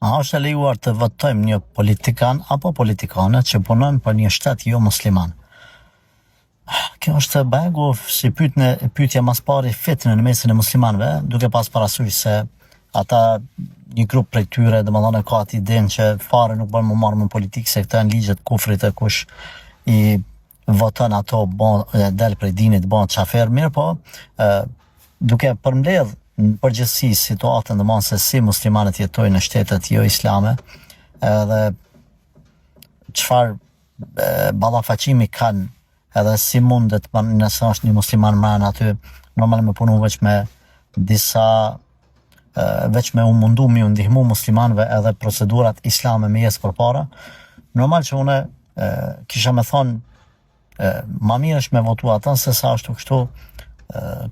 A është e lejuar të votojmë një politikan apo politikane që punojnë për një shtet jo musliman? Kjo është begu si pyetja mas pari fitnë në mesin e muslimanëve, duke pas parasysh se ata një grup prej tyre, domethënë ka atë idenë që fare nuk bën më marrë me politikë se këta janë ligjet kufrit e kush i voton ato del prej dinit bën çafer, mirë po duke përmbledh në përgjithësi situatën domethënë se si muslimanët jetojnë në shtetet jo islame, edhe çfarë ballafaqimi kanë, edhe si mundet nëse është një musliman mran aty, normal me punu veç me u mundu me u ndihmu muslimanëve edhe procedurat islame me jesë përpara, normal që une kisha me thonë ma mirë është me votu ata se sa është kështu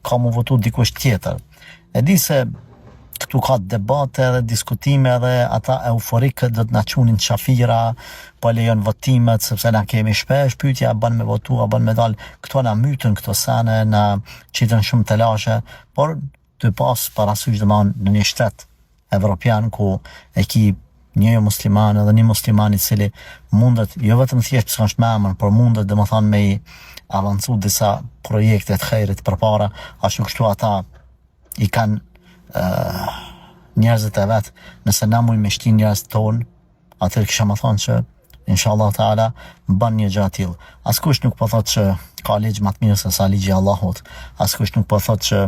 ka mu votu dikush tjetër. E di se këtu ka debate dhe diskutime dhe ata euforikët do të na qunin qafira, po lejon votimet sepse na kemi shpesh pyetja a bën me votu, a bën me dal, këto na mytën këto sene, na qitën shumë telashe, por të pas parasysh domethënë në një shtet evropian ku e ki një jo musliman edhe një musliman i cili mundet jo vetëm thjesht pse është me emër, por mundet domethënë me i avancu disa projekte të khejrit përpara, ashtu kështu ata i kanë njerëzit e vetë, nëse na mujmë me shti njerëzit tonë, atër kisha më thonë që inshallah taala bën një gjë tillë. Askush nuk po thotë që ka ligj më të mirë se sa ligji i Allahut. Askush nuk po thotë që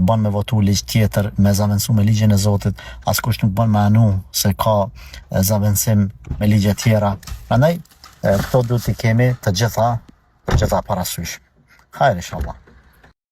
bën me votu ligj tjetër me zaventsu me ligjin e Zotit. Askush nuk bën me anu se ka zaventsim me ligje tjera. Prandaj këto duhet të kemi të gjitha parasysh. Hajde inshallah.